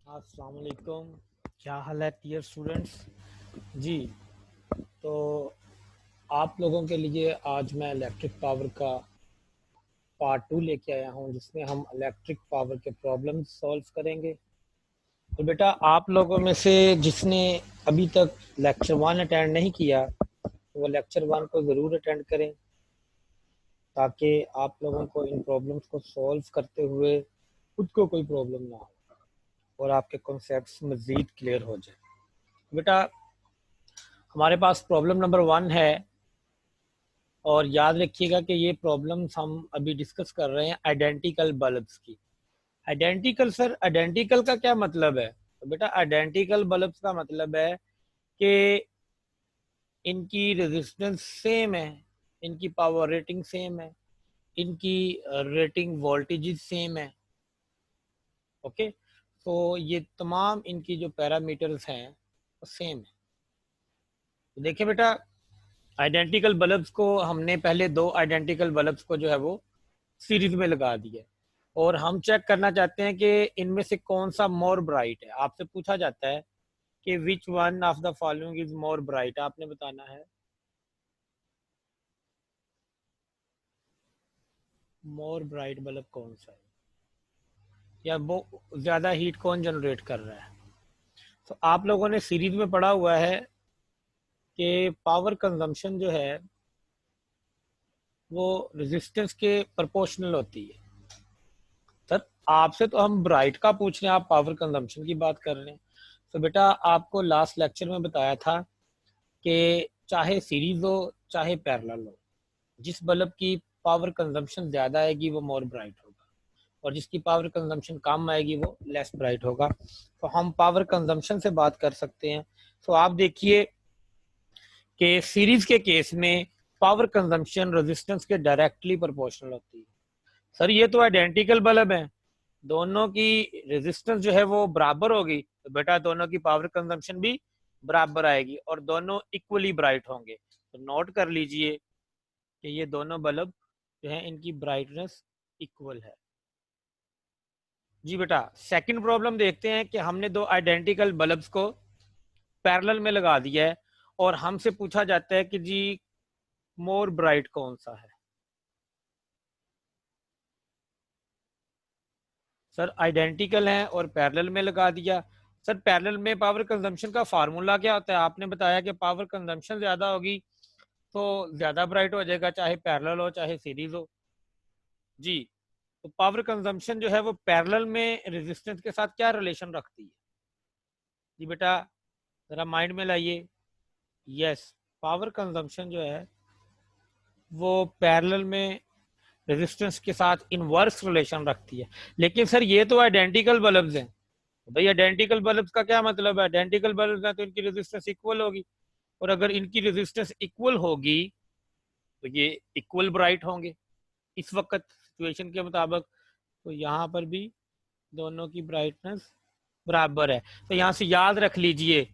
अस्सलाम वालेकुम। क्या हाल है डियर स्टूडेंट्स। जी, तो आप लोगों के लिए आज मैं इलेक्ट्रिक पावर का पार्ट 2 लेके आया हूं, जिसमें हम इलेक्ट्रिक पावर के प्रॉब्लम सॉल्व करेंगे। तो बेटा, आप लोगों में से जिसने अभी तक लेक्चर 1 अटेंड नहीं किया, वो लेक्चर 1 को ज़रूर अटेंड करें, ताकि आप लोगों को इन प्रॉब्लम्स को सॉल्व करते हुए खुद को कोई प्रॉब्लम ना हो और आपके कॉन्सेप्ट्स मज़ीद क्लियर हो जाए। बेटा, हमारे पास प्रॉब्लम नंबर 1 है, और याद रखिएगा कि ये प्रॉब्लम्स हम अभी डिस्कस कर रहे हैं आइडेंटिकल बल्ब्स की। आइडेंटिकल सर, आइडेंटिकल का क्या मतलब है? तो बेटा, आइडेंटिकल बल्ब्स का मतलब है कि इनकी रेजिस्टेंस सेम है, इनकी पावर रेटिंग सेम है, इनकी रेटिंग वोल्टेजेस सेम है। ओके, तो ये तमाम इनकी जो पैरामीटर्स हैं वो सेम है। तो देखिए बेटा, आइडेंटिकल बल्ब्स को हमने पहले दो आइडेंटिकल बल्ब्स को जो है वो सीरीज में लगा दिया, और हम चेक करना चाहते हैं कि इनमें से कौन सा मोर ब्राइट है। आपसे पूछा जाता है कि which one of the following is more bright, आपने बताना है मोर ब्राइट बल्ब कौन सा है, या वो ज्यादा हीट कौन जनरेट कर रहा है। तो आप लोगों ने सीरीज में पढ़ा हुआ है कि पावर कंजम्पशन जो है वो रेजिस्टेंस के प्रोपोर्शनल होती है। सर, आपसे तो हम ब्राइट का पूछ रहे हैं, आप पावर कंजम्पशन की बात कर रहे हैं। तो बेटा, आपको लास्ट लेक्चर में बताया था कि चाहे सीरीज हो चाहे पैरेलल हो, जिस बल्ब की पावर कंजम्पशन ज़्यादा आएगी वो मोर ब्राइट होगा, और जिसकी पावर कंजम्पशन कम आएगी वो लेस ब्राइट होगा। तो हम पावर कंजम्पशन से बात कर सकते हैं। तो आप देखिए कि सीरीज के केस में पावर कंजम्पशन रेजिस्टेंस के डायरेक्टली प्रोपोर्शनल होती है। सर, ये तो आइडेंटिकल बल्ब है, दोनों की रेजिस्टेंस जो है वो बराबर होगी, तो बेटा दोनों की पावर कंजम्पशन भी बराबर आएगी और दोनों इक्वली ब्राइट होंगे। तो नोट कर लीजिए कि ये दोनों बल्ब जो है इनकी ब्राइटनेस इक्वल है। जी बेटा, सेकंड प्रॉब्लम देखते हैं कि हमने दो आइडेंटिकल बल्ब्स को पैरेलल में लगा दिया है, और हमसे पूछा जाता है कि जी मोर ब्राइट कौन सा है। सर, आइडेंटिकल है और पैरेलल में लगा दिया। सर, पैरेलल में पावर कंजम्पशन का फार्मूला क्या होता है? आपने बताया कि पावर कंजम्पशन ज्यादा होगी तो ज्यादा ब्राइट हो जाएगा, चाहे पैरेलल हो चाहे सीरीज हो। जी, तो पावर कंजम्पशन जो है वो पैरेलल में रेजिस्टेंस के साथ क्या रिलेशन रखती है? जी बेटा, जरा माइंड में लाइए। यस, पावर कंजम्पशन जो है वो पैरेलल में रेजिस्टेंस के साथ इनवर्स रिलेशन रखती है। लेकिन सर, ये तो आइडेंटिकल बल्ब्स हैं। भाई, आइडेंटिकल बल्ब्स का क्या मतलब है? आइडेंटिकल बल्ब्स है तो इनकी रेजिस्टेंस इक्वल होगी, और अगर इनकी रेजिस्टेंस इक्वल होगी तो ये इक्वल ब्राइट होंगे इस वक्त सिचुएशन के मुताबिक। तो यहाँ पर भी दोनों की ब्राइटनेस बराबर है। तो यहाँ से याद रख लीजिए,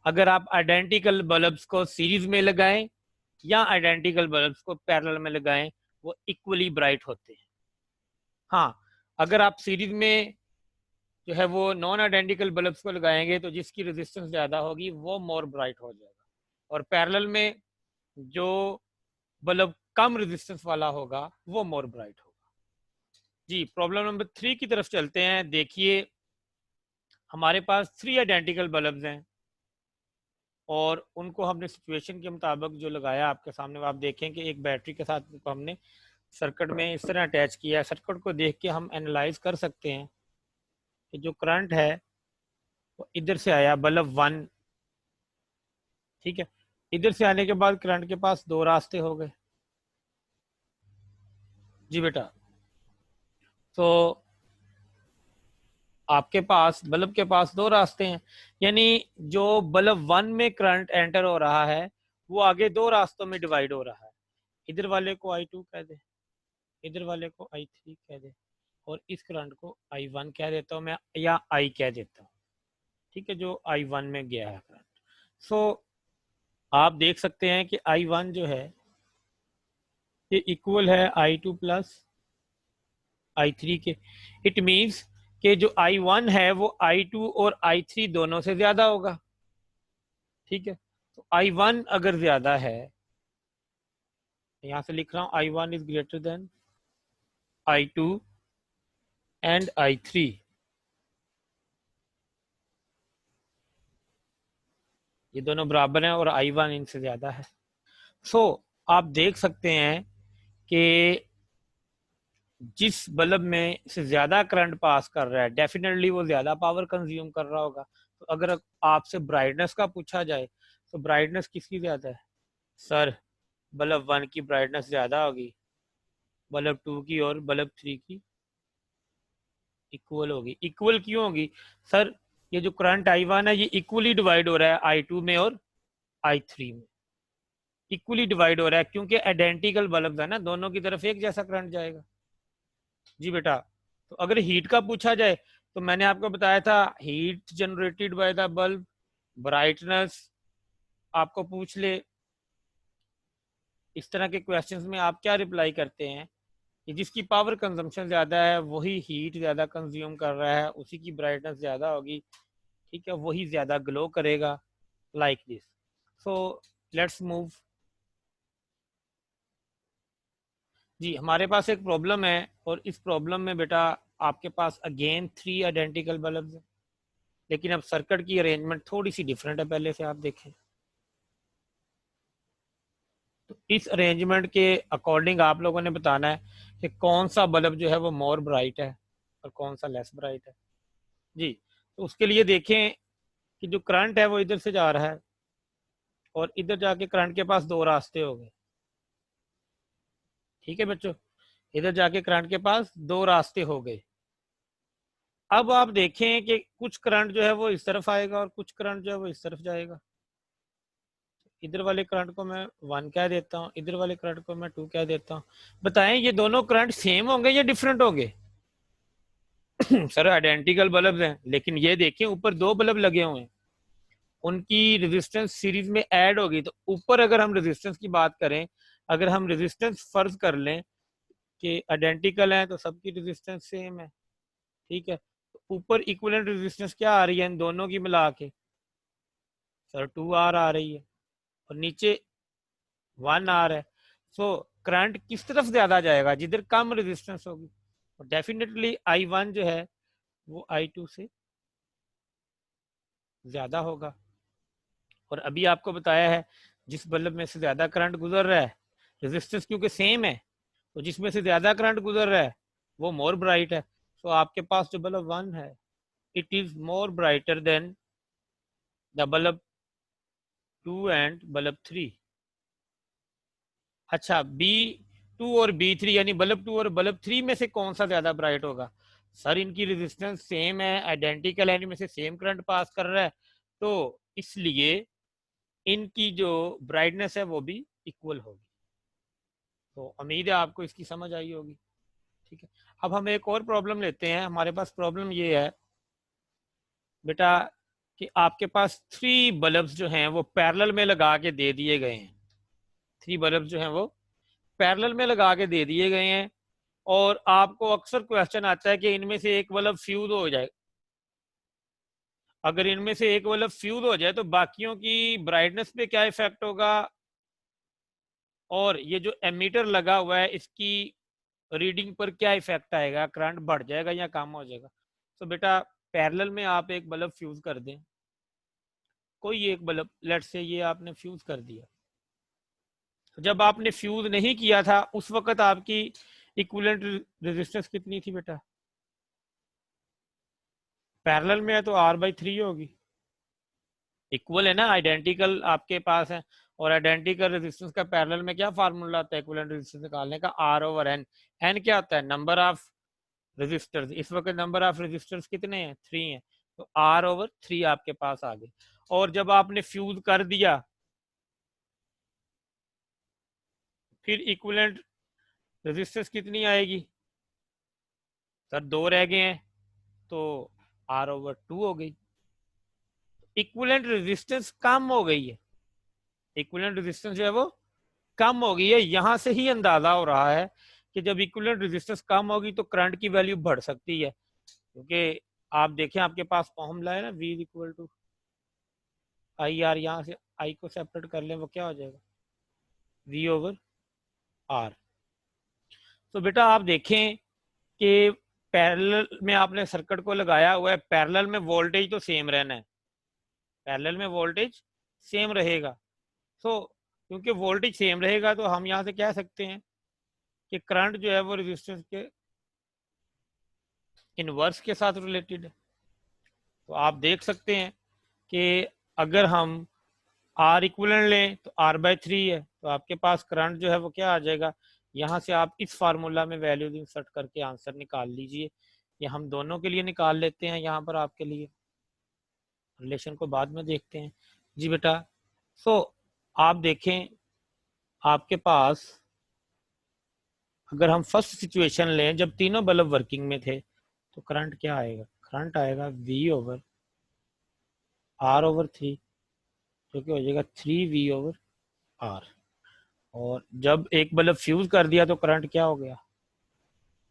अगर आप आइडेंटिकल बल्ब्स को सीरीज में लगाएं या आइडेंटिकल बल्ब्स को पैरेलल में लगाएं, वो इक्वली ब्राइट होते हैं। हाँ, अगर आप सीरीज में जो है वो नॉन आइडेंटिकल बल्ब्स को लगाएंगे तो जिसकी रेजिस्टेंस ज़्यादा होगी वो मोर ब्राइट हो जाएगा, और पैरेलल में जो बल्ब कम रेजिस्टेंस वाला होगा वो मोर ब्राइट होगा। जी, प्रॉब्लम नंबर 3 की तरफ चलते हैं। देखिए, हमारे पास 3 आइडेंटिकल बल्ब्स हैं, और उनको हमने सिचुएशन के मुताबिक जो लगाया आपके सामने, आप देखें कि एक बैटरी के साथ उनको हमने सर्किट में इस तरह अटैच किया है। सर्किट को देख के हम एनालाइज कर सकते हैं कि जो करंट है वो इधर से आया बल्ब 1, ठीक है। इधर से आने के बाद करंट के पास दो रास्ते हो गए। जी बेटा, तो आपके पास बल्ब के पास दो रास्ते हैं, यानी जो बल्ब 1 में करंट एंटर हो रहा है वो आगे दो रास्तों में डिवाइड हो रहा है। इधर वाले को I2 कह दे, इधर वाले को I3 कह दे, और इस करंट को I1 कह देता हूँ मैं, या I कह देता हूँ, ठीक है, जो I1 में गया है करंट। सो आप देख सकते हैं कि I1 जो है ये इक्वल है I2 प्लस I3 के। इट मीन्स कि जो I1 है वो I2 और I3 दोनों से ज्यादा होगा। ठीक है, तो I1 अगर ज्यादा है, यहां से लिख रहा हूं I1 is greater than I2 and I3, ये दोनों बराबर हैं और I1 इनसे ज्यादा है। सो आप देख सकते हैं कि जिस बल्ब में से ज्यादा करंट पास कर रहा है डेफिनेटली वो ज्यादा पावर कंज्यूम कर रहा होगा। तो अगर आपसे ब्राइटनेस का पूछा जाए तो ब्राइटनेस किसकी ज्यादा है? सर बल्ब 1 की ब्राइटनेस ज्यादा होगी, बल्ब 2 की और बल्ब 3 की इक्वल होगी। इक्वल क्यों होगी? सर ये जो करंट I1 है ये इक्वली डिवाइड हो रहा है I2 में और I3 में, इक्वली डिवाइड हो रहा है क्योंकि आइडेंटिकल बल्ब है ना, दोनों की तरफ एक जैसा करंट जाएगा। जी बेटा, तो अगर हीट का पूछा जाए तो मैंने आपको बताया था heat generated by the bulb, brightness आपको पूछ ले, इस तरह के क्वेश्चंस में आप क्या रिप्लाई करते हैं कि जिसकी पावर कंजम्पशन ज्यादा है वही हीट ज्यादा कंज्यूम कर रहा है, उसी की ब्राइटनेस ज्यादा होगी, ठीक है, वही ज्यादा ग्लो करेगा, like this. So let's move. जी हमारे पास एक प्रॉब्लम है और इस प्रॉब्लम में बेटा आपके पास अगेन 3 आइडेंटिकल बल्ब है, लेकिन अब सर्किट की अरेंजमेंट थोड़ी सी डिफरेंट है पहले से। आप देखें तो इस अरेंजमेंट के अकॉर्डिंग आप लोगों ने बताना है कि कौन सा बल्ब जो है वो मोर ब्राइट है और कौन सा लेस ब्राइट है। जी, तो उसके लिए देखें कि जो करंट है वो इधर से जा रहा है और इधर जाके करंट के पास दो रास्ते हो गए। ठीक है बच्चों, इधर जाके करंट के पास दो रास्ते हो गए। अब आप देखें कि कुछ करंट जो है वो इस तरफ आएगा और कुछ करंट जो है वो इस तरफ जाएगा। इधर वाले करंट को मैं 1 कह देता हूँ, इधर वाले करंट को मैं 2 कह देता हूँ। बताएं ये दोनों करंट सेम होंगे या डिफरेंट होंगे? सर आइडेंटिकल बल्ब हैं, लेकिन ये देखें ऊपर दो बल्ब लगे हुए हैं, उनकी रेजिस्टेंस सीरीज में ऐड होगी। तो ऊपर अगर हम रेजिस्टेंस की बात करें, अगर हम रेजिस्टेंस फर्ज कर लें कि आइडेंटिकल है तो सबकी रेजिस्टेंस सेम है। ठीक है, तो ऊपर इक्विवेलेंट रेजिस्टेंस क्या आ रही है इन दोनों की मिला के? सर 2R आ रही है और नीचे 1R है। सो करंट किस तरफ ज्यादा जाएगा? जिधर कम रेजिस्टेंस होगी, और डेफिनेटली I1 जो है वो I2 से ज्यादा होगा। और अभी आपको बताया है जिस बल्ब में से ज्यादा करंट गुजर रहा है, रेजिस्टेंस क्योंकि सेम है, तो जिसमें से ज्यादा करंट गुजर रहा है वो मोर ब्राइट है। तो आपके पास जो बल्ब 1 है it is more brighter then the bulb 2 and bulb 3। अच्छा, B2 और B3 यानी बल्ब 2 और बल्ब 3 में से कौन सा ज्यादा ब्राइट होगा? सर इनकी रेजिस्टेंस सेम है, आइडेंटिकल है, इनमें से सेम करंट पास कर रहा है, तो इसलिए इनकी जो ब्राइटनेस है वो भी इक्वल होगी। तो उम्मीद है आपको इसकी समझ आई होगी। ठीक है, अब हम एक और प्रॉब्लम लेते हैं। हमारे पास प्रॉब्लम ये है बेटा कि आपके पास 3 बल्ब्स जो हैं वो पैरेलल में लगा के दे दिए गए हैं। 3 बल्ब जो हैं वो पैरेलल में लगा के दे दिए गए हैं और आपको अक्सर क्वेश्चन आता है कि इनमें से एक बल्ब फ्यूज हो जाए। अगर इनमें से एक बल्ब फ्यूज हो जाए तो बाकियों की ब्राइटनेस पे क्या इफेक्ट होगा, और ये जो एमीटर लगा हुआ है इसकी रीडिंग पर क्या इफेक्ट आएगा, करंट बढ़ जाएगा या कम हो जाएगा? तो बेटा पैरेलल में आप एक बल्ब फ्यूज कर दें, कोई एक बल्ब, लेट से ये आपने फ्यूज कर दिया। तो जब आपने फ्यूज नहीं किया था उस वक्त आपकी इक्विवेलेंट रेजिस्टेंस कितनी थी बेटा? पैरेलल में है तो R/3 होगी। इक्वल है ना, आइडेंटिकल आपके पास है, और आइडेंटिकल रेजिस्टेंस का पैरेलल में क्या फार्मूला आता है इक्विवेलेंट रेजिस्टेंस निकालने का? R/N। एन क्या होता है? Number of registers. इस वक्त नंबर ऑफ रजिस्टर्स कितने हैं? 3 हैं, तो R/3 आपके पास आ गए। और जब आपने फ्यूज कर दिया फिर इक्विवेलेंट रेजिस्टेंस कितनी आएगी? सर 2 रह गए हैं तो R/2 हो गई। इक्विवेलेंट रेजिस्टेंस कम हो गई है, इक्विवेलेंट रेजिस्टेंस जो है वो कम हो गई है। यहां से ही अंदाजा हो रहा है कि जब इक्विवेलेंट रेजिस्टेंस कम होगी तो करंट की वैल्यू बढ़ सकती है। क्योंकि आप देखें आपके पास फॉर्मूला है ना, V equal to I R, यहाँ से आई को सेपरेट कर लें, वो क्या हो जाएगा, V ओवर R। तो बेटा आप देखें कि पैरेलल में आपने सर्किट को लगाया हुआ है, पैरेलल में वोल्टेज तो सेम रहना है, पैरेलल में वोल्टेज सेम रहेगा। तो क्योंकि वोल्टेज सेम रहेगा तो हम यहाँ से कह सकते हैं कि करंट जो है वो रेजिस्टेंस के इनवर्स के साथ रिलेटेड है। तो आप देख सकते हैं कि अगर हम आर इक्वलेंट लें तो R/3 है, तो आपके पास करंट जो है वो क्या आ जाएगा, यहाँ से आप इस फार्मूला में वैल्यूज इंसर्ट करके आंसर निकाल लीजिए। ये हम दोनों के लिए निकाल लेते हैं, यहाँ पर आपके लिए, रिलेशन को बाद में देखते हैं। जी बेटा, सो आप देखें आपके पास अगर हम फर्स्ट सिचुएशन लें जब तीनों बल्ब वर्किंग में थे, तो करंट क्या आएगा, करंट आएगा V ओवर R/3, जो कि हो जाएगा 3V ओवर R। और जब एक बल्ब फ्यूज कर दिया तो करंट क्या हो गया,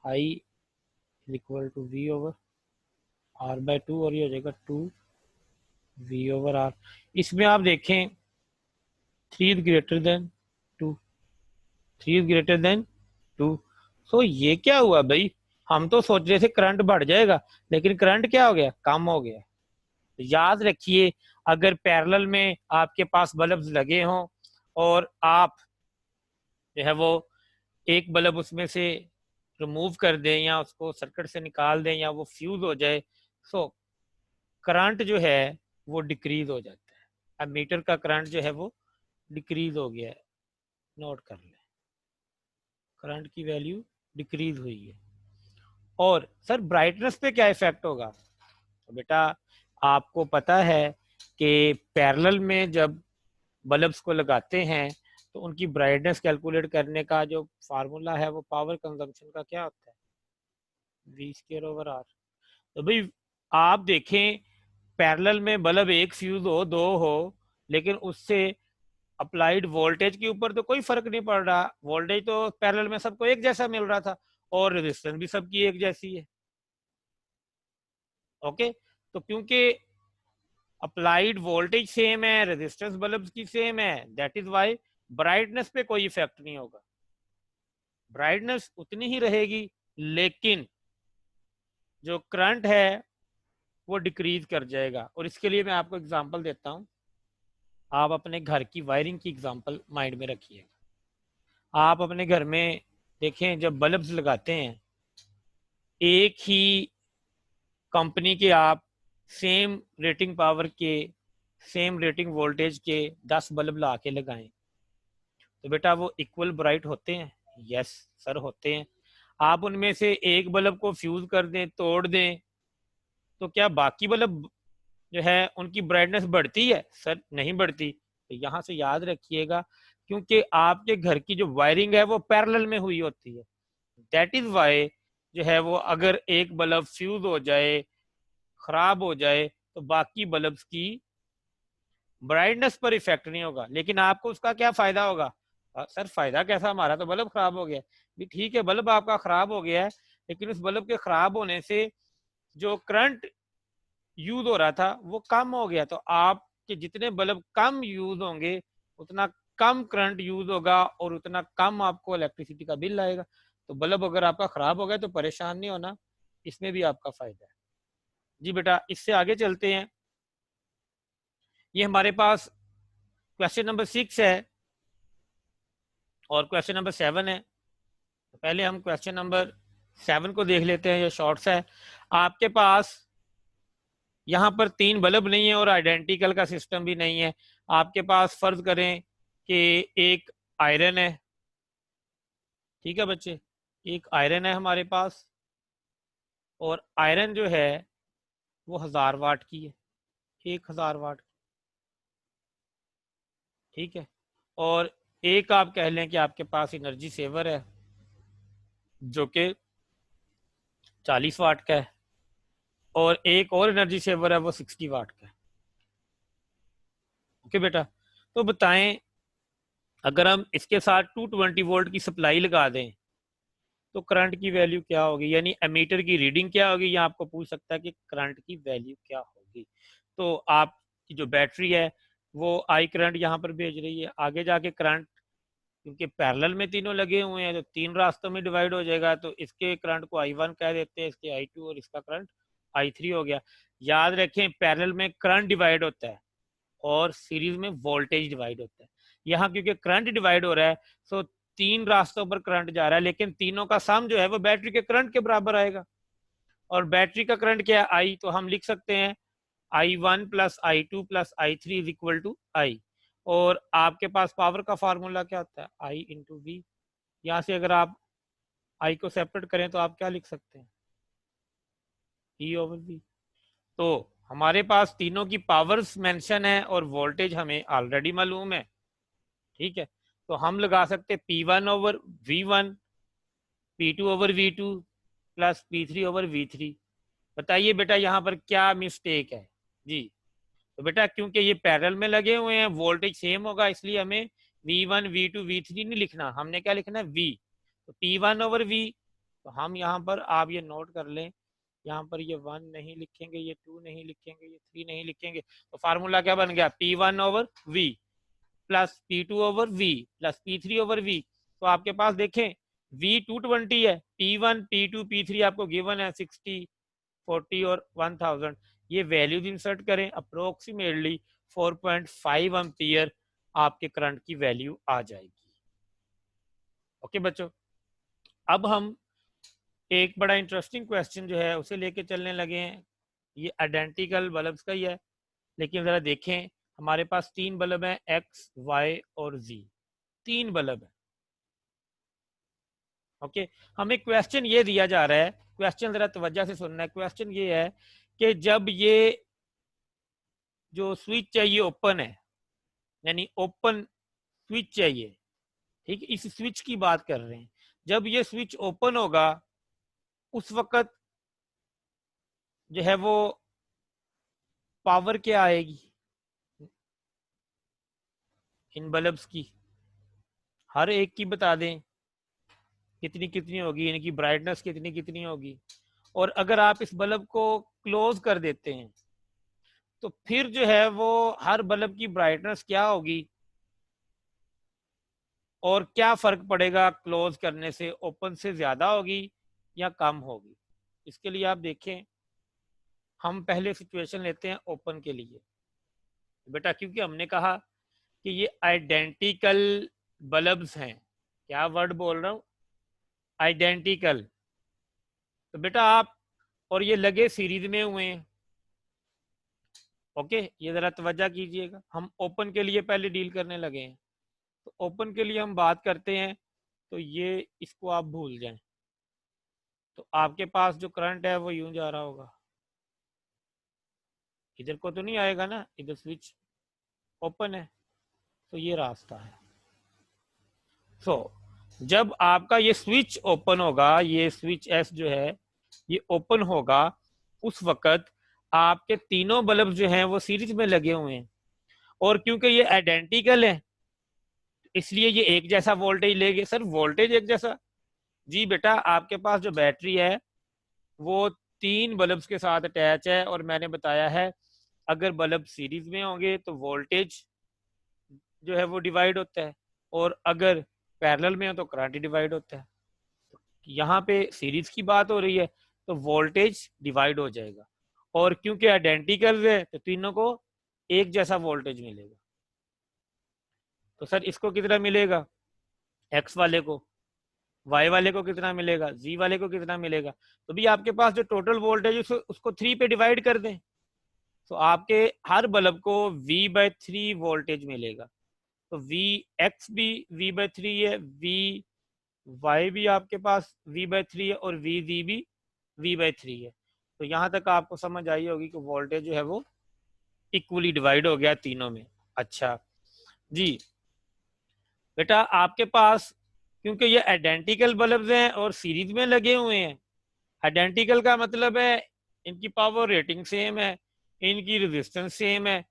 I equal to V over R/2, और ये हो जाएगा 2V ओवर R। इसमें आप देखें 3 is greater than 2, 3 is greater than 2। सो ये क्या हुआ भाई, हम तो सोच रहे थे करंट बढ़ जाएगा, लेकिन करंट क्या हो गया, कम हो गया। याद रखिए, अगर पैरेलल में आपके पास बल्ब लगे हों और आप जो है वो एक बल्ब उसमें से रिमूव कर दें या उसको सर्किट से निकाल दें या वो फ्यूज हो जाए, सो करंट जो है वो डिक्रीज हो जाता है। अब मीटर का करंट जो है वो डिक्रीज हो गया है, नोट कर लें, करंट की वैल्यू डिक्रीज हुई है। और सर ब्राइटनेस पे क्या इफेक्ट होगा, तो बेटा आपको पता है कि पैरेलल में जब बल्ब्स को लगाते हैं तो उनकी ब्राइटनेस कैलकुलेट करने का जो फार्मूला है वो पावर कंजम्पशन का क्या होता है, V² ओवर R। तो भाई आप देखें पैरेलल में बल्ब एक फ्यूज हो, दो हो, लेकिन उससे अप्लाइड वोल्टेज के ऊपर तो कोई फर्क नहीं पड़ रहा, वोल्टेज तो पैरेलल में सबको एक जैसा मिल रहा था और रेजिस्टेंस भी सबकी एक जैसी है। ओके, तो क्योंकि अप्लाइड वोल्टेज सेम है, रेजिस्टेंस बल्ब की सेम है, दैट इज वाई ब्राइटनेस पे कोई इफेक्ट नहीं होगा, ब्राइटनेस उतनी ही रहेगी, लेकिन जो करंट है वो डिक्रीज कर जाएगा। और इसके लिए मैं आपको एग्जांपल देता हूं, आप अपने घर की वायरिंग की एग्जांपल माइंड में रखिएगा। आप अपने घर में देखें जब बल्ब्स लगाते हैं, एक ही कंपनी के आप सेम रेटिंग पावर के, सेम रेटिंग वोल्टेज के 10 बल्ब ला के लगाएं, तो बेटा वो इक्वल ब्राइट होते हैं, यस सर होते हैं। आप उनमें से एक बल्ब को फ्यूज कर दें, तोड़ दें, तो क्या बाकी बल्ब जो है उनकी ब्राइटनेस बढ़ती है, सर नहीं बढ़ती। तो यहाँ से याद रखिएगा, क्योंकि आपके घर की जो वायरिंग है वो पैरेलल में हुई होती है, दैट इज वाई जो है वो अगर एक बल्ब फ्यूज हो जाए, खराब हो जाए, तो बाकी बल्ब्स की ब्राइटनेस पर इफेक्ट नहीं होगा, लेकिन आपको उसका क्या फायदा होगा, सर फायदा कैसा, हमारा तो बल्ब खराब हो गया। भी ठीक है, बल्ब आपका खराब हो गया है, लेकिन उस बल्ब के खराब होने से जो करंट यूज हो रहा था वो कम हो गया, तो आपके जितने बल्ब कम यूज होंगे उतना कम करंट यूज होगा और उतना कम आपको इलेक्ट्रिसिटी का बिल आएगा। तो बल्ब अगर आपका खराब हो गया तो परेशान नहीं होना, इसमें भी आपका फायदा है। जी बेटा, इससे आगे चलते हैं। ये हमारे पास क्वेश्चन नंबर 6 है और क्वेश्चन नंबर 7 है। तो पहले हम क्वेश्चन नंबर 7 को देख लेते हैं, ये शॉर्ट्स है। आपके पास यहाँ पर 3 बल्ब नहीं है और आइडेंटिकल का सिस्टम भी नहीं है। आपके पास फर्ज करें कि एक आयरन है, ठीक है बच्चे, एक आयरन है हमारे पास, और आयरन जो है वो 1000 वाट की है, 1000 वाट, ठीक है। और एक आप कह लें कि आपके पास एनर्जी सेवर है जो कि 40 वाट का है, और एक और एनर्जी सेवर है वो 60 वाट का है। ओके बेटा, तो बताएं अगर हम इसके साथ 220 वोल्ट की सप्लाई लगा दें तो करंट की वैल्यू क्या होगी, यानी एमीटर की रीडिंग क्या होगी, या आपको पूछ सकता है कि करंट की वैल्यू क्या होगी। तो आपकी जो बैटरी है वो आई करंट यहाँ पर भेज रही है, आगे जाके करंट क्योंकि पैरेलल में तीनों लगे हुए हैं तो तीन रास्तों में डिवाइड हो जाएगा, तो इसके करंट को I1 कह देते हैं, इसके I2 और इसका करंट I3 हो गया। याद रखें पैरेलल में करंट डिवाइड होता है और सीरीज में वोल्टेज डिवाइड होता है। यहाँ क्योंकि करंट डिवाइड हो रहा है तो तीन रास्तों पर करंट जा रहा है, लेकिन तीनों का सम जो है वो बैटरी के करंट के बराबर आएगा। और बैटरी का करंट क्या है आई, तो हम लिख सकते हैं I1 plus I2 plus I3 is equal to I. और आपके पास पावर का फार्मूला क्या होता है आई इंटू वी। यहाँ से अगर आप आई को सेपरेट करें तो आप क्या लिख सकते हैं ई ओवर वी। तो हमारे पास तीनों की पावर्स मेंशन है और वोल्टेज हमें ऑलरेडी मालूम है, ठीक है। तो हम लगा सकते P1 over V1, P2 over V2 plus P3 over V3। बताइए बेटा यहाँ पर क्या मिस्टेक है जी। तो बेटा क्योंकि ये पैरेलल में लगे हुए हैं वोल्टेज सेम होगा, इसलिए हमें V1 V2 V3 नहीं लिखना, हमने क्या लिखना है V। तो P1 ओवर V, तो हम यहाँ पर आप ये नोट कर लें, यहाँ पर ये 1 नहीं लिखेंगे, ये 2 नहीं लिखेंगे, ये 3 नहीं लिखेंगे, तो फार्मूला क्या बन गया P1 over V plus P2 over V plus P3 over V। तो आपके पास देखें V 220 है, P1 P2 P3 आपको गिवन है 60 40 और 1000। ये वैल्यूज इंसर्ट करें, अप्रोक्सीमेटली 4.5 एम्पियर आपके करंट की वैल्यू आ जाएगी। ओके बच्चों, अब हम एक बड़ा इंटरेस्टिंग क्वेश्चन जो है उसे लेके चलने लगे हैं। ये आइडेंटिकल बल्ब्स का ही है, लेकिन जरा देखें हमारे पास तीन बल्ब हैं एक्स वाई और जी, तीन बल्ब है। ओके, हमें क्वेश्चन ये दिया जा रहा है, क्वेश्चन जरा तवज्जो से सुनना है। क्वेश्चन ये है कि जब ये जो स्विच है ये ओपन है, यानी ओपन स्विच चाहिए, ठीक है, इस स्विच की बात कर रहे हैं। जब ये स्विच ओपन होगा उस वक्त जो है वो पावर क्या आएगी इन बल्ब्स की, हर एक की बता दें कितनी कितनी होगी, इनकी ब्राइटनेस कितनी कितनी होगी। और अगर आप इस बल्ब को क्लोज कर देते हैं तो फिर जो है वो हर बल्ब की ब्राइटनेस क्या होगी और क्या फर्क पड़ेगा क्लोज करने से, ओपन से ज्यादा होगी या कम होगी। इसके लिए आप देखें, हम पहले सिचुएशन लेते हैं ओपन के लिए बेटा, क्योंकि हमने कहा कि ये आइडेंटिकल बल्ब्स हैं। क्या वर्ड बोल रहा हूं, आइडेंटिकल। तो बेटा आप और ये लगे सीरीज में हुए हैं। ओके, ये जरा तवज्जो कीजिएगा, हम ओपन के लिए पहले डील करने लगे हैं। तो ओपन के लिए हम बात करते हैं, तो ये इसको आप भूल जाएं। तो आपके पास जो करंट है वो यूं जा रहा होगा, इधर को तो नहीं आएगा ना, इधर स्विच ओपन है तो ये रास्ता है। सो जब आपका ये स्विच ओपन होगा, ये स्विच एस जो है ये ओपन होगा, उस वक्त आपके तीनों बल्ब जो हैं वो सीरीज में लगे हुए हैं। और क्योंकि ये आइडेंटिकल है इसलिए ये एक जैसा वोल्टेज लेंगे। सर वोल्टेज एक जैसा? जी बेटा, आपके पास जो बैटरी है वो तीन बल्ब्स के साथ अटैच है, और मैंने बताया है अगर बल्ब सीरीज में होंगे तो वोल्टेज जो है वो डिवाइड होता है, और अगर पैरेलल में हो तो करंट डिवाइड होता है। यहाँ पे सीरीज की बात हो रही है तो वोल्टेज डिवाइड हो जाएगा, और क्योंकि आइडेंटिकल है तो तीनों को एक जैसा वोल्टेज मिलेगा। तो सर इसको कितना मिलेगा, एक्स वाले को, वाई वाले को कितना मिलेगा, जी वाले को कितना मिलेगा। तो भी आपके पास जो टोटल वोल्टेज है उसको 3 पे डिवाइड कर दें तो आपके हर बल्ब को V/3 वोल्टेज मिलेगा। तो वी एक्स भी V/3 है, वी वाई भी आपके पास V/3 है, और वी जी भी V/3 है। तो यहाँ तक आपको समझ आई होगी कि वोल्टेज जो है वो इक्वली डिवाइड हो गया तीनों में। अच्छा जी बेटा, आपके पास क्योंकि ये आइडेंटिकल बल्ब हैं और सीरीज में लगे हुए हैं, आइडेंटिकल का मतलब है इनकी पावर रेटिंग सेम है, इनकी रेजिस्टेंस सेम है।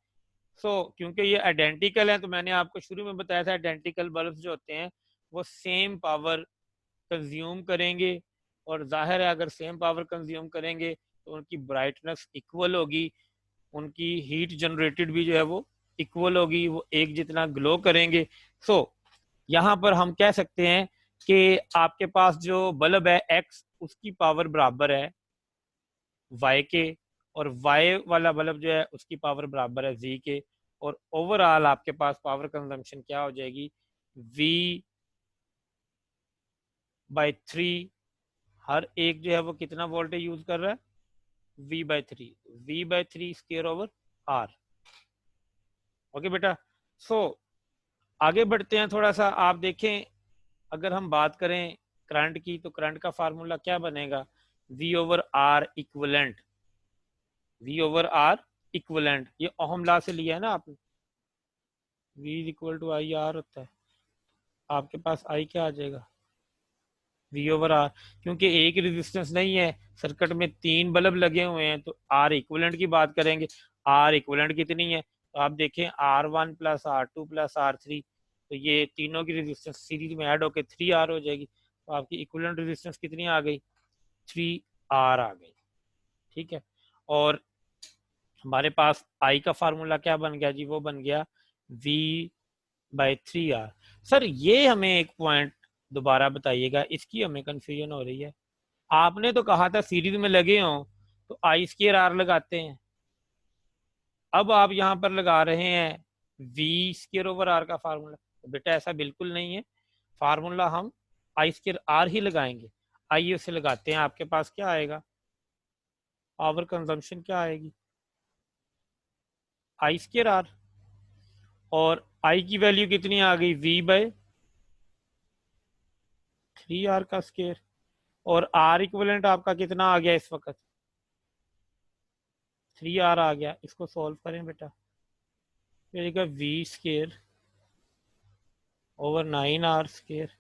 क्योंकि ये आइडेंटिकल है तो मैंने आपको शुरू में बताया था आइडेंटिकल बल्ब जो होते हैं वो सेम पावर कंज्यूम करेंगे, और जाहिर है अगर सेम पावर कंज्यूम करेंगे तो उनकी ब्राइटनेस इक्वल होगी, उनकी हीट जनरेटेड भी जो है वो इक्वल होगी, वो एक जितना ग्लो करेंगे। सो यहाँ पर हम कह सकते हैं कि आपके पास जो बल्ब है एक्स, उसकी पावर बराबर है वाई के, और वाई वाला बल्ब जो है उसकी पावर बराबर है जी के, और ओवरऑल आपके पास पावर कंजम्पशन क्या हो जाएगी, वी बाई थ्री। हर एक जो है वो कितना वोल्टेज यूज कर रहा है, V by three square over R. Okay बेटा। सो आगे बढ़ते हैं थोड़ा सा। आप देखें, अगर हम बात करें करंट की, तो करंट का फार्मूला क्या बनेगा, V over R equivalent, V over R equivalent, ये ओहम लॉ से लिया है ना आपने, V equal to I R होता है, आपके पास आई क्या आ जाएगा, वी ओवर आर। क्योंकि एक रेजिस्टेंस नहीं है, सर्किट में तीन बल्ब लगे हुए हैं, तो आर इक्वलेंट की बात करेंगे। आर इक्वलेंट कितनी है, तो आप देखें R one plus R two plus R three, तो ये तीनों की रेजिस्टेंस सीरीज में ऐड होकर थ्री आर हो जाएगी, तो आपकी इक्वलेंट रेजिस्टेंस कितनी आ गई, थ्री आर आ गई। ठीक है। और हमारे पास आई का फार्मूला क्या बन गया जी, वो बन गया V by three R. Sir ये हमें एक पॉइंट दोबारा बताइएगा, इसकी हमें कंफ्यूजन हो रही है। आपने तो कहा था सीरीज में लगे हो तो आई स्केयर आर लगाते हैं, अब आप यहाँ पर लगा रहे हैं वी स्केयर ओवर आर का फार्मूला। तो बेटा ऐसा बिल्कुल नहीं है, फार्मूला हम आई स्केयर आर ही लगाएंगे। आइए उसे लगाते हैं, आपके पास क्या आएगा, पावर कंजम्पशन क्या आएगी, आई स्केयर आर, और आई की वैल्यू कितनी आ गई, वी बाय थ्री आर का स्केयर, और आर इक्विवेलेंट आपका कितना आ गया इस वक्त, थ्री आर आ गया। इसको सॉल्व करें बेटा, फिर V square over nine R square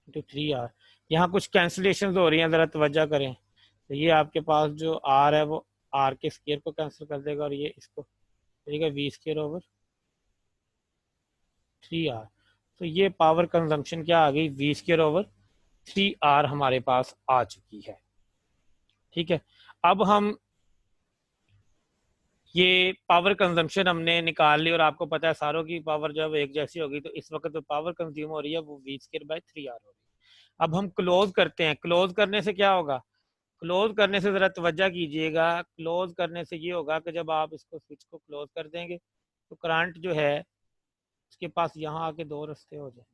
into three R. यहाँ कुछ कैंसिलेशन हो रही हैं, ज़रा तवज्जो करें। तो ये आपके पास जो आर है वो आर के स्केयर को कैंसिल कर देगा, और ये इसको देगा V square over three R. तो ये पावर कंजम्पशन क्या आ गई, V square over three R हमारे पास आ चुकी है। ठीक है। अब हम ये पावर कंजम्पशन हमने निकाल ली, और आपको पता है सारों की पावर जब एक जैसी होगी, तो इस वक्त जो पावर कंज्यूम हो रही है वो V square by three R होगी। अब हम क्लोज करते हैं, क्लोज करने से क्या होगा, क्लोज करने से जरा तवज्जो कीजिएगा, क्लोज करने से ये होगा कि जब आप इसको स्विच को क्लोज कर देंगे तो करंट जो है उसके पास यहाँ आके दो रास्ते हो जाए,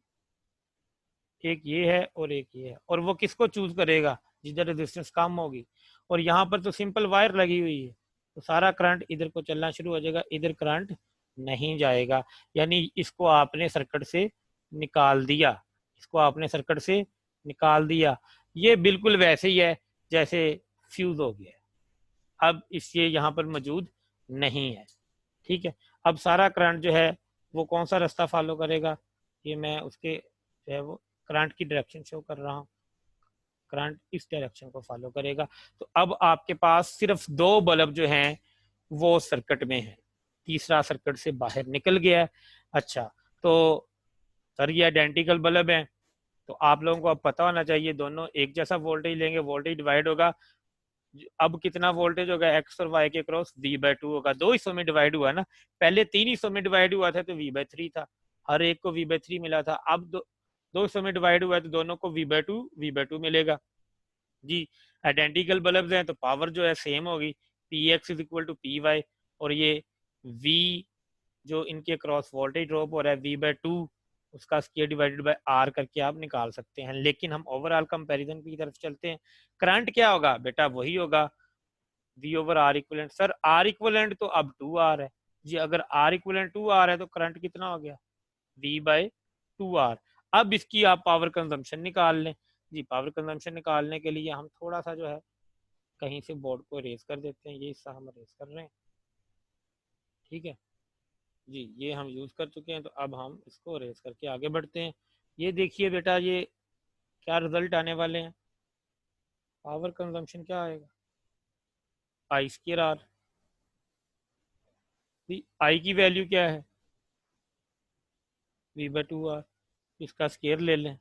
एक ये है और एक ये है, और वो किसको चूज करेगा, जिधर रेजिस्टेंस कम होगी। और यहाँ पर तो सिंपल वायर लगी हुई है, तो सारा करंट इधर को चलना शुरू हो जाएगा, इधर करंट नहीं जाएगा। यानी इसको आपने सर्किट से निकाल दिया, इसको आपने सर्किट से निकाल दिया। ये बिल्कुल वैसे ही है जैसे फ्यूज हो गया, अब इससे यहाँ पर मौजूद नहीं है। ठीक है। अब सारा करंट जो है वो कौन सा रास्ता फॉलो करेगा, ये मैं उसके जो है वो करंट की डायरेक्शन शो कर रहा हूँ, करंट इस डायरेक्शन को फॉलो करेगा। तो अब आपके पास सिर्फ दो बल्ब जो हैं वो सर्किट में है, तीसरा सर्किट से बाहर निकल गया है। अच्छा, तो सर ये आइडेंटिकल बल्ब हैं, तो आप लोगों को अब पता होना चाहिए, दोनों एक जैसा वोल्टेज लेंगे, वोल्टेज डिवाइड होगा। अब कितना वोल्टेज होगा एक्स और वाई के क्रॉस, वी बाय टू होगा, दो हिस्सों में डिवाइड हुआ ना, पहले तीन हिस्सों में डिवाइड हुआ था तो वी बाय थ्री था, हर एक को वी बाय थ्री मिला था। अब दो हिस्सों में डिवाइड हुआ है तो दोनों को वी बाय टू मिलेगा जी। आइडेंटिकल बल्ब हैं तो पावर जो है सेम होगी, P X is equal to P Y, और ये वी जो इनके क्रॉस वोल्टेज ड्रॉप हो रहा है वी बाय टू, उसका स्क्वायर डिवाइडेड बाय आर करके आप निकाल सकते हैं। लेकिन हम ओवरऑल कंपैरिजन की तरफ चलते हैं, करंट क्या होगा बेटा, वही होगा V over R equivalent. Sir R equivalent तो अब टू आर है जी, अगर आर इक्वलेंट टू आर है तो करंट कितना हो गया, वी बाय टू आर। अब इसकी आप पावर कंजम्पशन निकाल लें जी। पावर कंजम्पशन निकालने के लिए हम थोड़ा सा जो है कहीं से बोर्ड को रेस कर देते हैं, ये हिस्सा हम रेस कर रहे हैं। ठीक है जी, ये हम यूज कर चुके हैं, तो अब हम इसको रेस करके आगे बढ़ते हैं। ये देखिए बेटा, ये क्या रिजल्ट आने वाले हैं, पावर कंजम्पशन क्या आएगा, आई स्क्वायर आर। आई की वैल्यू क्या है, वी बाय टू आर, इसका स्केयर ले लें,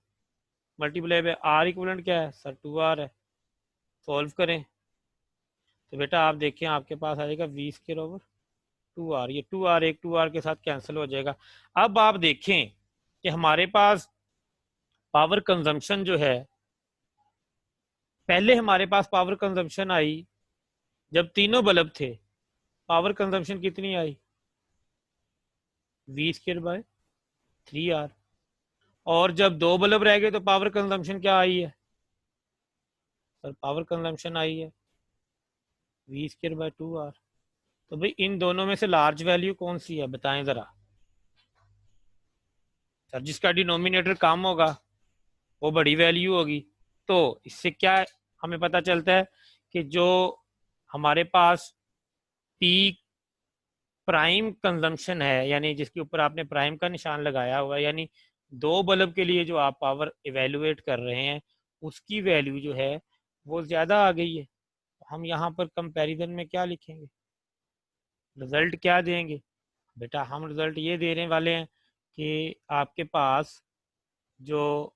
मल्टीप्लाई बाय आर इक्वलेंट क्या है सर 2r है। सॉल्व करें तो बेटा आप देखें आपके पास आ जाएगा वी स्क्वायर ओवर 2r, ये 2r एक 2r के साथ कैंसिल हो जाएगा। अब आप देखें कि हमारे पास पावर कंजम्पशन जो है, पहले हमारे पास पावर कंजम्पशन आई जब तीनों बल्ब थे, पावर कंजम्पशन कितनी आई वी स्क्वायर बाय 3r। और जब दो बल्ब रह गए तो पावर कंजम्पशन क्या आई है सर, पावर कंजम्पशन आई है वी स्क्वायर बाय 2r। तो भाई इन दोनों में से लार्ज वैल्यू कौन सी है बताएं जरा सर। जिसका डिनोमिनेटर कम होगा वो बड़ी वैल्यू होगी। तो इससे क्या हमें पता चलता है कि जो हमारे पास पीक प्राइम कंजम्पशन है, यानी जिसके ऊपर आपने प्राइम का निशान लगाया हुआ है, यानी दो बल्ब के लिए जो आप पावर इवेलुएट कर रहे हैं उसकी वैल्यू जो है वो ज़्यादा आ गई है। हम यहाँ पर कंपैरिजन में क्या लिखेंगे, रिजल्ट क्या देंगे बेटा, हम रिजल्ट ये देने वाले हैं कि आपके पास जो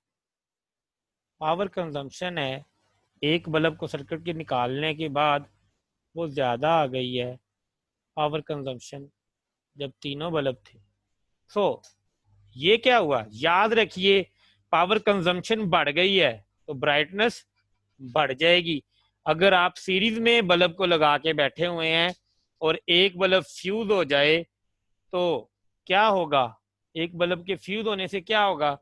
पावर कंजम्पशन है एक बल्ब को सर्किट के निकालने के बाद वो ज़्यादा आ गई है पावर कंजम्पशन जब तीनों बल्ब थे। सो ये क्या हुआ, याद रखिए पावर कंजम्पशन बढ़ गई है तो ब्राइटनेस बढ़ जाएगी। अगर आप सीरीज में बल्ब को लगा के बैठे हुए हैं और एक बल्ब फ्यूज हो जाए तो क्या होगा, एक बल्ब के फ्यूज होने से क्या होगा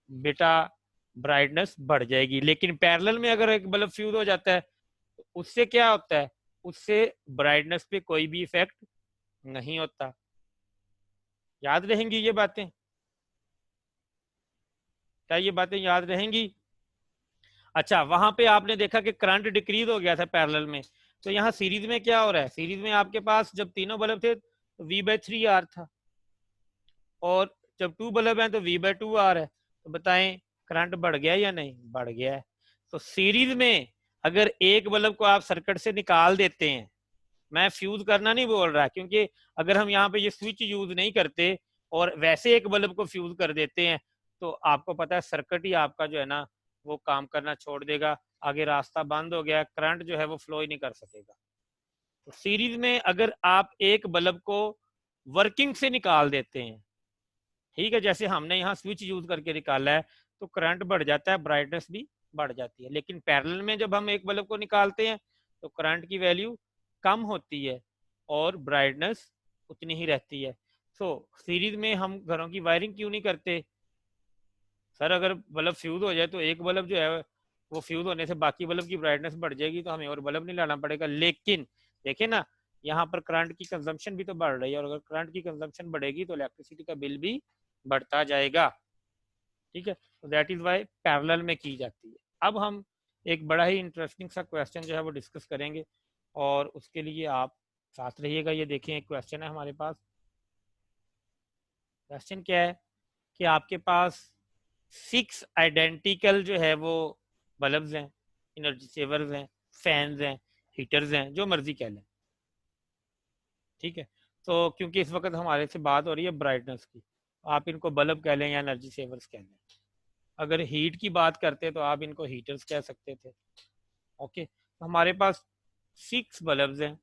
बेटा, ब्राइटनेस बढ़ जाएगी। लेकिन पैरेलल में अगर एक बल्ब फ्यूज हो जाता है तो उससे क्या होता है, उससे ब्राइटनेस पे कोई भी इफेक्ट नहीं होता। याद रहेंगी ये बातें, क्या ये बातें याद रहेंगी? अच्छा, वहां पे आपने देखा कि करंट डिक्रीज हो गया था पैरेलल में, तो यहाँ सीरीज में क्या हो रहा है, सीरीज में आपके पास जब तीनों बल्ब थे तो V/3R था, और जब टू बल्ब है तो V/2R है। तो बताएं करंट बढ़ गया या नहीं, बढ़ गया है। तो सीरीज में अगर एक बल्ब को आप सर्किट से निकाल देते हैं, मैं फ्यूज करना नहीं बोल रहा क्योंकि अगर हम यहाँ पे ये स्विच यूज नहीं करते और वैसे एक बल्ब को फ्यूज कर देते हैं तो आपको पता है सर्किट ही आपका जो है ना वो काम करना छोड़ देगा, आगे रास्ता बंद हो गया, करंट जो है वो फ्लो ही नहीं कर सकेगा। तो सीरीज में अगर आप एक बल्ब को वर्किंग से निकाल देते हैं, ठीक है, जैसे हमने यहाँ स्विच यूज करके निकाला है, तो करंट बढ़ जाता है, ब्राइटनेस भी बढ़ जाती है। लेकिन पैरेलल में जब हम एक बल्ब को निकालते हैं तो करंट की वैल्यू कम होती है और ब्राइटनेस उतनी ही रहती है। तो सीरीज में हम घरों की वायरिंग क्यों नहीं करते सर, अगर बल्ब फ्यूज हो जाए तो एक बल्ब जो है वो फ्यूज होने से बाकी बल्ब की ब्राइटनेस बढ़ जाएगी, तो हमें और बल्ब नहीं लाना पड़ेगा। लेकिन देखे ना यहाँ पर करंट की कंजम्पशन भी तो बढ़ रही है, और अगर करंट की कंजम्पशन बढ़ेगी तो इलेक्ट्रिसिटी का बिल भी बढ़ता जाएगा। ठीक है, तो दैट इज वाई पैरेलल में की जाती है। अब हम एक बड़ा ही इंटरेस्टिंग सा क्वेश्चन जो है वो डिस्कस करेंगे, और उसके लिए आप साथ रहिएगा। ये देखें एक क्वेश्चन है हमारे पास। क्वेश्चन क्या है कि आपके पास 6 आइडेंटिकल जो है वो बल्ब्स हैं, एनर्जी सेवर्स हैं, फैंस हैं, हीटर्स हैं, जो मर्जी कह लें। ठीक है, तो क्योंकि इस वक्त हमारे से बात हो रही है ब्राइटनेस की, आप इनको बल्ब कह लें या एनर्जी सेवर्स कह लें। अगर हीट की बात करते तो आप इनको हीटर्स कह सकते थे। ओके, तो हमारे पास 6 बल्ब्स हैं,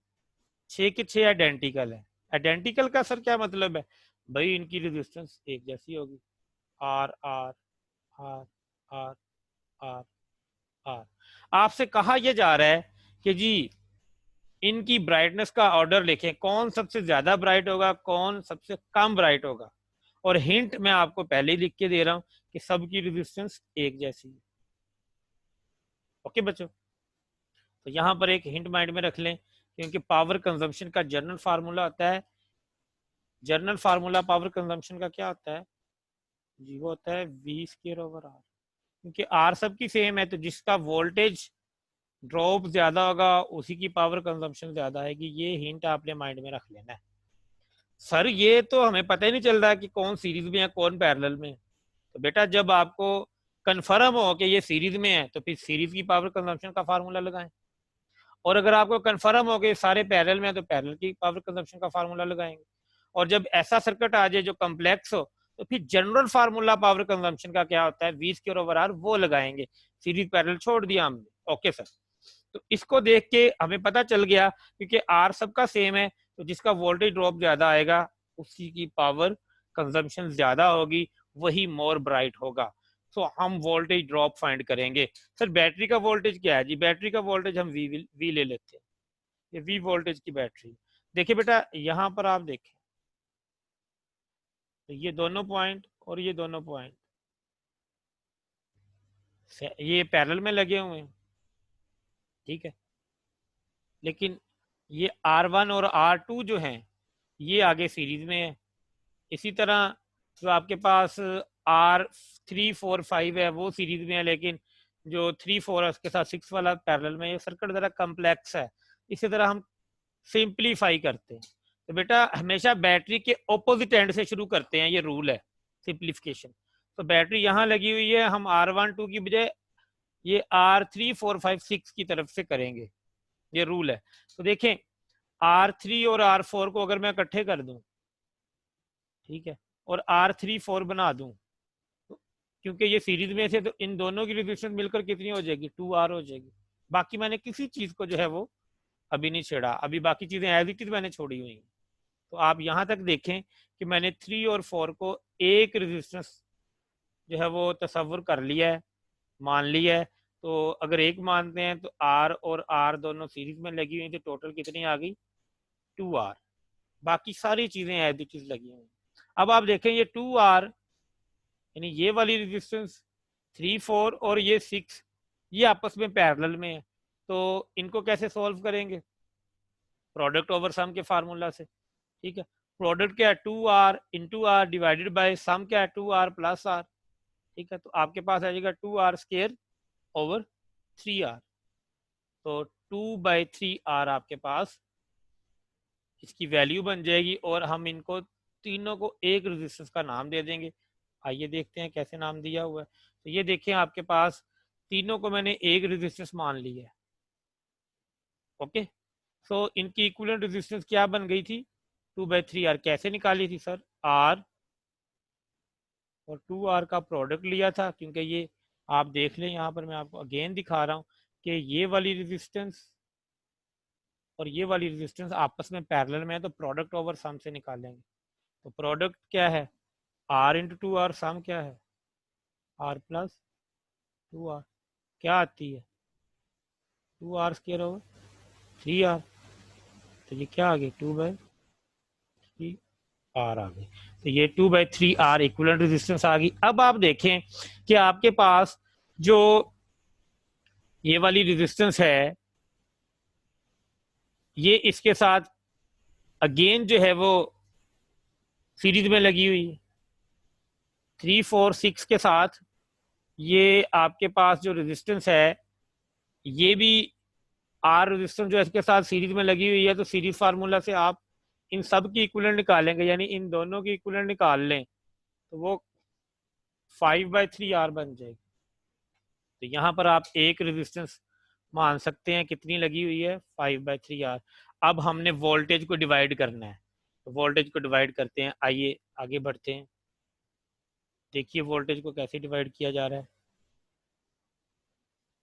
6 के 6 आइडेंटिकल है। आइडेंटिकल का सर क्या मतलब है, भाई इनकी रेजिस्टेंस एक जैसी होगी, R R R R R R. आपसे कहा यह जा रहा है कि जी इनकी ब्राइटनेस का ऑर्डर लिखें, कौन सबसे ज्यादा ब्राइट होगा, कौन सबसे कम ब्राइट होगा। और हिंट मैं आपको पहले ही लिख के दे रहा हूं कि सबकी रेजिस्टेंस एक जैसी है। ओके बच्चों, तो यहां पर एक हिंट माइंड में रख लें, क्योंकि पावर कंजम्पशन का जनरल फार्मूला होता है, जनरल फार्मूला पावर कंजम्पशन का क्या होता है जी, वो होता है वी स्क्वायर ओवर आर। क्योंकि आर सबकी सेम है तो जिसका वोल्टेज ड्रॉप ज्यादा होगा उसी की पावर कंजम्पशन ज्यादा आएगी। ये हिंट आपने माइंड में रख लेना है। सर ये तो हमें पता ही नहीं चल रहा कि कौन सीरीज में है कौन पैरेलल में है। तो बेटा जब आपको कंफर्म हो कि ये सीरीज में है तो फिर सीरीज की पावर कंजम्पशन का फार्मूला लगाएं, और अगर आपको कंफर्म हो कि सारे पैरेलल में है तो पैरेलल की पावर कंजम्पशन का फार्मूला लगाएंगे। और जब ऐसा सर्किट आ जाए जो कम्प्लेक्स हो तो फिर जनरल फार्मूला पावर कंजम्पशन का क्या होता है, वी स्क्वायर ओवर आर, वो लगाएंगे। सीरीज पैरेलल छोड़ दिया हमने। ओके सर, तो इसको देख के हमें पता चल गया क्योंकि आर सबका सेम है, तो जिसका वोल्टेज ड्रॉप ज्यादा आएगा उसी की पावर कंजम्पशन ज्यादा होगी, वही मोर ब्राइट होगा। तो हम वोल्टेज ड्रॉप फाइंड करेंगे। सर बैटरी का वोल्टेज क्या है जी, बैटरी का वोल्टेज हम वी ले लेते हैं, ये वी वोल्टेज की बैटरी। देखिए बेटा यहां पर आप देखें, तो ये दोनों पॉइंट और ये दोनों पॉइंट ये पैरेलल में लगे हुए हैं, ठीक है। लेकिन ये R1 और R2 जो हैं ये आगे सीरीज में है। इसी तरह जो आपके पास R3 4 5 है वो सीरीज में है, लेकिन जो 3 4 है उसके साथ 6 वाला पैरेलल में। ये सर्किट जरा कम्प्लेक्स है, इसी तरह हम सिंप्लीफाई करते हैं। तो बेटा हमेशा बैटरी के ऑपोजिट एंड से शुरू करते हैं, ये रूल है सिंप्लीफिकेशन। तो बैटरी यहाँ लगी हुई है, हम R1 2 की बजाय ये R3 4 5 6 की तरफ से करेंगे, ये रूल है। तो देखें R3 और R4 को अगर मैं इकट्ठे कर दूं, ठीक है, और R3 4 बना दूं, तो क्योंकि ये सीरीज में से, तो इन दोनों की रेजिस्टेंस मिलकर कितनी हो जाएगी, 2R हो जाएगी। बाकी मैंने किसी चीज को जो है वो अभी नहीं छेड़ा, अभी बाकी चीजें एज इट इज मैंने छोड़ी हुई। तो आप यहां तक देखें कि मैंने 3 और 4 को एक रेजिस्टेंस जो है वो तस्वुर कर लिया है, मान लिया है। तो अगर एक मानते हैं तो R और R दोनों सीरीज में लगी हुई, तो टोटल कितनी आ गई, 2R। बाकी सारी चीजें एज इट इज लगी हुई। अब आप देखें ये 2R यानी ये वाली रेजिस्टेंस 3 4 और ये 6 ये आपस में पैरेलल में है, तो इनको कैसे सॉल्व करेंगे, प्रोडक्ट ओवर सम के फार्मूला से, ठीक है। प्रोडक्ट क्या है, 2R into R divided by sum क्या है, 2R प्लस R, ठीक है। तो आपके पास आ जाएगा 2R स्क्वायर ओवर 3R, तो 2/3R आपके पास इसकी वैल्यू बन जाएगी, और हम इनको तीनों को एक रेजिस्टेंस का नाम दे देंगे। आइए देखते हैं कैसे नाम दिया हुआ है। तो ये देखें आपके पास तीनों को मैंने एक रेजिस्टेंस मान लिया है। ओके, सो इनकी इक्विवेलेंट रेजिस्टेंस क्या बन गई थी, 2/3R। कैसे निकाली थी सर, R और 2R का प्रोडक्ट लिया था, क्योंकि ये आप देख लें यहाँ पर मैं आपको अगेन दिखा रहा हूँ कि ये वाली रेजिस्टेंस और ये वाली रेजिस्टेंस आपस में पैरेलल में है, तो प्रोडक्ट ओवर सम से निकालेंगे। तो प्रोडक्ट क्या है, R इंटू 2R, सम क्या है, R प्लस 2R, क्या आती है, 2R स्क्वायर ओवर 3R। तो ये क्या आ गई, 2/3R आ गई। तो ये 2/3R इक्विवेलेंट रेजिस्टेंस आ गई। अब आप देखें कि आपके पास जो ये वाली रेजिस्टेंस है ये इसके साथ अगेन जो है वो सीरीज में लगी हुई है, 3 4 6 के साथ। ये आपके पास जो रेजिस्टेंस है ये भी आर रेजिस्टेंस जो है इसके साथ सीरीज में लगी हुई है। तो सीरीज फार्मूला से आप इन सब की इक्विवेलेंट निकालेंगे, यानी इन दोनों की इक्विवेलेंट निकाल लें, तो वो 5/3R बन जाएगी। तो यहाँ पर आप एक रेजिस्टेंस मान सकते हैं कितनी लगी हुई है, 5/3R। अब हमने वोल्टेज को डिवाइड करना है, तो वोल्टेज को डिवाइड करते हैं। आइए आगे बढ़ते हैं, देखिए वोल्टेज को कैसे डिवाइड किया जा रहा है।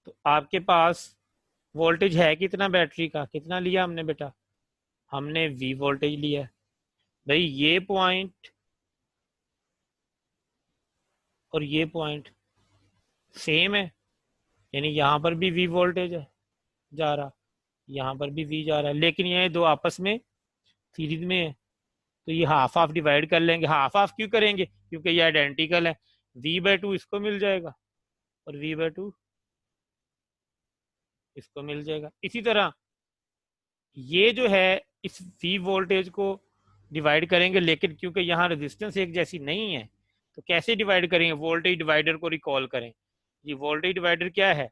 तो आपके पास वोल्टेज है कितना बैटरी का, कितना लिया हमने बेटा, हमने V वोल्टेज लिया है। भाई ये पॉइंट और ये पॉइंट सेम है, यानी यहाँ पर भी V वोल्टेज है जा रहा, यहाँ पर भी V जा रहा है, लेकिन ये दो आपस में सीरीज में है। तो ये हाफ हाफ डिवाइड कर लेंगे। हाफ हाफ क्यों करेंगे, क्योंकि ये आइडेंटिकल है। V/2 इसको मिल जाएगा और V/2 इसको मिल जाएगा। इसी तरह ये जो है इस V वोल्टेज को डिवाइड करेंगे, लेकिन क्योंकि यहाँ रेजिस्टेंस एक जैसी नहीं है तो कैसे डिवाइड करेंगे, वोल्टेज डिवाइडर को रिकॉल करें। ये वोल्टेज डिवाइडर क्या है,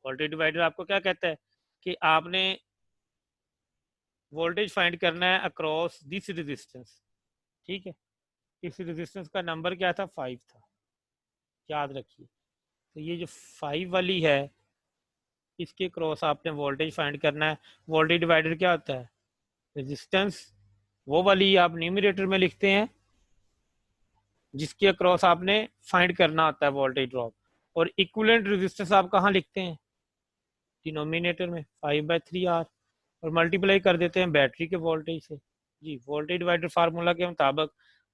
वोल्टेज डिवाइडर आपको क्या कहता है कि आपने वोल्टेज फाइंड करना है अक्रॉस दिस रेजिस्टेंस, ठीक है। इस रेजिस्टेंस का नंबर क्या था, 5 था, याद रखिए। तो ये जो 5 वाली है इसके क्रॉस आपने वोल्टेज फाइंड करना है। वोल्टेज डिवाइडर क्या होता है, रेजिस्टेंस वो वाली आप न्यूमरेटर में लिखते हैं जिसके अक्रॉस आपने फाइंड करना होता है वोल्टेज ड्रॉप। और इक्विवेलेंट रेजिस्टेंस आप कहाँ लिखते हैं? डिनोमिनेटर में 5/3R, और मल्टीप्लाई कर देते हैं बैटरी के वोल्टेज से। जी, वोल्टेज डिवाइडर फार्मूला के मुताबिक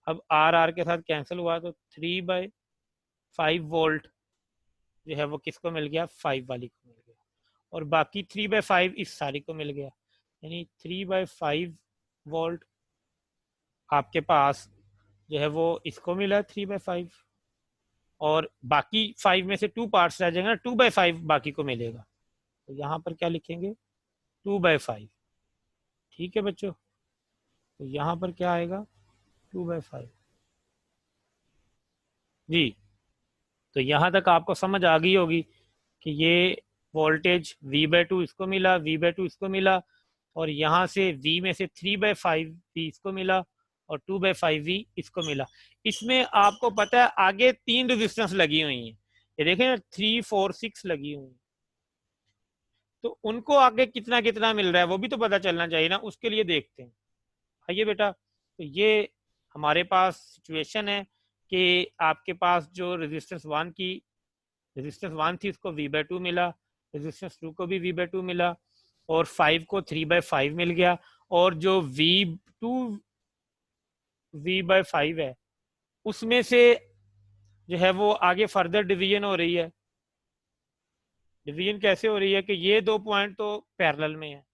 अब आर के साथ कैंसिल हुआ तो 3/5 वोल्ट जो है वो किसको मिल गया? 5 वाली को मिल गया। और बाकी 3/5 इस सारी को मिल गया, यानी 3/5 वोल्ट आपके पास जो है वो इसको मिला 3/5। और बाकी 5 में से 2 पार्ट्स रह जाएंगे ना, 2/5 बाकी को मिलेगा। तो यहाँ पर क्या लिखेंगे? 2/5। ठीक है बच्चों, तो यहाँ पर क्या आएगा? 2/5। जी, तो यहाँ तक आपको समझ आ गई होगी कि ये वोल्टेज V/2 इसको मिला, V/2 इसको मिला, और यहाँ से V में से 3/5 V इसको मिला, और 2/5 V इसको मिला। इसमें आपको पता है आगे 3 रेजिस्टेंस लगी हुई हैं, ये देखें ना, 3, 4, 6 लगी हुई हैं। तो उनको आगे कितना कितना मिल रहा है वो भी तो पता चलना चाहिए ना, उसके लिए देखते हैं। आइए बेटा, तो ये हमारे पास सिचुएशन है कि आपके पास जो रेजिस्टेंस वन थी उसको V/2 मिला, रेजिस्टेंस 2 को भी V/2 मिला, और 5 को 3/5 मिल गया। और जो V/5 है उसमें से जो है वो आगे फर्दर डिवीजन हो रही है। डिवीजन कैसे हो रही है कि ये 2 पॉइंट तो पैरेलल में है।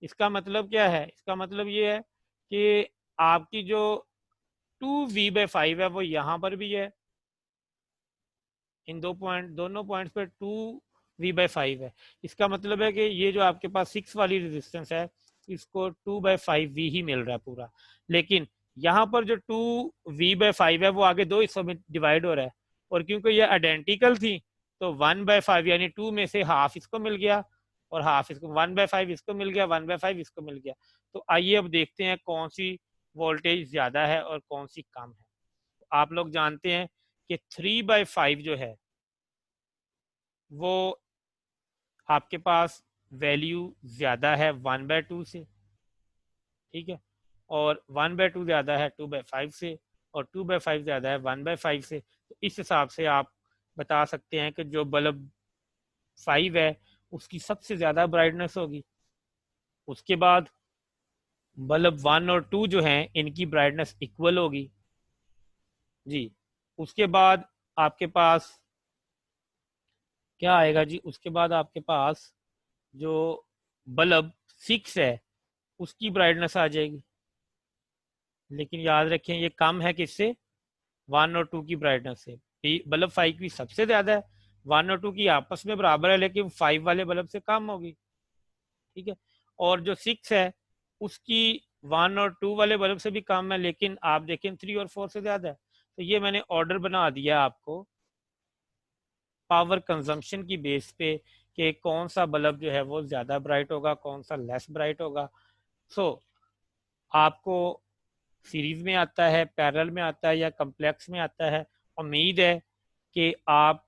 इसका मतलब क्या है? इसका मतलब ये है कि आपकी जो 2V/5 है वो यहाँ पर भी है, इन दोनों पॉइंट्स पे 2V/5 है। इसका मतलब है कि ये जो आपके पास 6 वाली रेजिस्टेंस है इसको 2/5V ही मिल रहा है पूरा। लेकिन यहाँ पर जो 2V/5 है वो आगे 2 हिस्सों में डिवाइड हो रहा है, और क्योंकि ये आइडेंटिकल थी तो 1/5 यानी 2 में से हाफ इसको मिल गया, और हाफ इसको, 1/5 इसको मिल गया, 1/5 इसको मिल गया। तो आइए अब देखते हैं कौन सी वोल्टेज ज्यादा है और कौन सी कम है। आप लोग जानते हैं कि 3/5 जो है वो आपके पास वैल्यू ज्यादा है 1/2 से, ठीक है, और 1/2 ज्यादा है 2/5 से, और 2/5 ज्यादा है 1/5 से। तो इस हिसाब से आप बता सकते हैं कि जो बल्ब 5 है उसकी सबसे ज्यादा ब्राइटनेस होगी। उसके बाद बल्ब 1 और 2 जो हैं इनकी ब्राइटनेस इक्वल होगी। जी, उसके बाद आपके पास क्या आएगा? जी, उसके बाद आपके पास जो बल्ब 6 है उसकी ब्राइटनेस आ जाएगी। लेकिन याद रखें ये कम है किससे? 1 और 2 की ब्राइटनेस से। बल्ब 5 की सबसे ज्यादा है, 1 और 2 की आपस में बराबर है, लेकिन 5 वाले बल्ब से कम होगी। ठीक है, और जो 6 है उसकी 1 और 2 वाले बल्ब से भी कम है, लेकिन आप देखें 3 और 4 से ज्यादा है। तो ये मैंने ऑर्डर बना दिया आपको पावर कंजम्पशन की बेस पे कि कौन सा बल्ब जो है वो ज्यादा ब्राइट होगा, कौन सा लेस ब्राइट होगा। सो आपको सीरीज में आता है, पैरेलल में आता है, या कम्प्लेक्स में आता है। उम्मीद है कि आप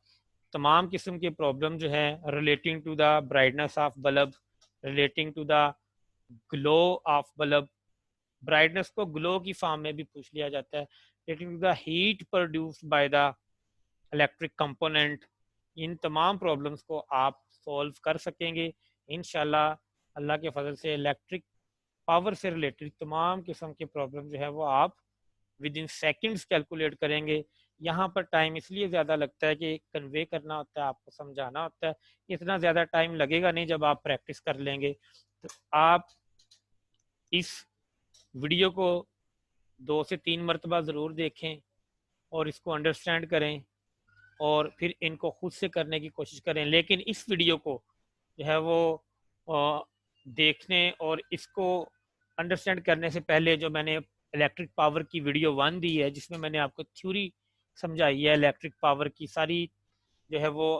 तमाम किस्म के प्रॉब्लम जो है relating to the brightness of bulb, relating to the glow of bulb, brightness को ग्लो की फॉर्म में भी पूछ लिया जाता है, relating to the heat produced by the electric component, इन तमाम प्रॉब्लम्स को आप सॉल्व कर सकेंगे इंशाल्लाह। अल्लाह के फजल से इलेक्ट्रिक पावर से रिलेटेड तमाम किस्म के प्रॉब्लम जो है वो आप विद इन सेकेंड्स कैलकुलेट करेंगे। यहाँ पर टाइम इसलिए ज़्यादा लगता है कि कन्वे करना होता है, आपको समझाना होता है, इतना ज़्यादा टाइम लगेगा नहीं जब आप प्रैक्टिस कर लेंगे। तो आप इस वीडियो को 2 से 3 मरतबा ज़रूर देखें और इसको अंडरस्टैंड करें, और फिर इनको खुद से करने की कोशिश करें। लेकिन इस वीडियो को जो है वो देखने और इसको अंडरस्टैंड करने से पहले जो मैंने इलेक्ट्रिक पावर की वीडियो 1 दी है जिसमें मैंने आपको थ्योरी समझाई है इलेक्ट्रिक पावर की, सारी जो है वो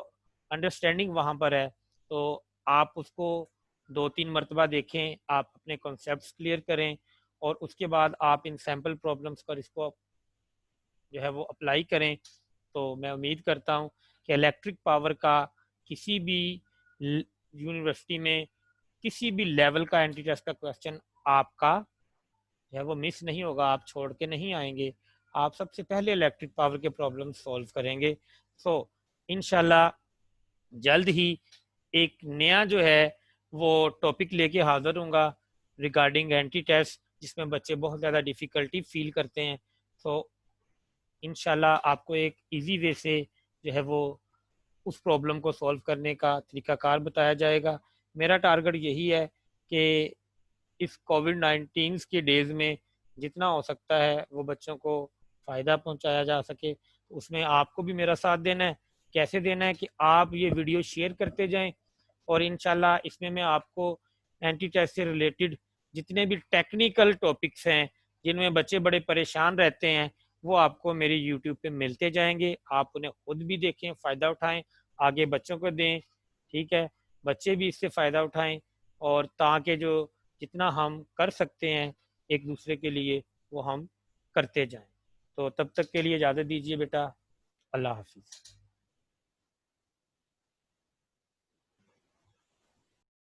अंडरस्टैंडिंग वहाँ पर है। तो आप उसको 2-3 मरतबा देखें, आप अपने कॉन्सेप्ट्स क्लियर करें, और उसके बाद आप इन सैम्पल प्रॉब्लम्स पर इसको जो है वो अप्लाई करें। तो मैं उम्मीद करता हूँ कि इलेक्ट्रिक पावर का किसी भी यूनिवर्सिटी में किसी भी लेवल का एंटी टेस्ट का क्वेश्चन आपका जो है वो मिस नहीं होगा, आप छोड़ के नहीं आएंगे। आप सबसे पहले इलेक्ट्रिक पावर के प्रॉब्लम सॉल्व करेंगे। सो इंशाल्लाह जल्द ही एक नया जो है वो टॉपिक लेके हाजिर होऊंगा रिगार्डिंग एंटी टेस्ट, जिसमें बच्चे बहुत ज़्यादा डिफ़िकल्टी फील करते हैं। तो इंशाल्लाह आपको एक इजी वे से जो है वो उस प्रॉब्लम को सॉल्व करने का तरीकाकार बताया जाएगा। मेरा टारगेट यही है कि इस कोविड-19 के डेज़ में जितना हो सकता है वो बच्चों को फ़ायदा पहुंचाया जा सके। उसमें आपको भी मेरा साथ देना है। कैसे देना है कि आप ये वीडियो शेयर करते जाएं, और इंशाल्लाह इसमें मैं आपको एंटी टेस्ट से रिलेटेड जितने भी टेक्निकल टॉपिक्स हैं जिनमें बच्चे बड़े परेशान रहते हैं, वो आपको मेरे यूट्यूब पे मिलते जाएंगे। आप उन्हें खुद भी देखें, फ़ायदा उठाएं, आगे बच्चों को दें। ठीक है, बच्चे भी इससे फ़ायदा उठाएं, और ताकि जो जितना हम कर सकते हैं एक दूसरे के लिए वो हम करते जाएं। तो तब तक के लिए इजाज़त दीजिए बेटा। अल्लाह हाफिज़।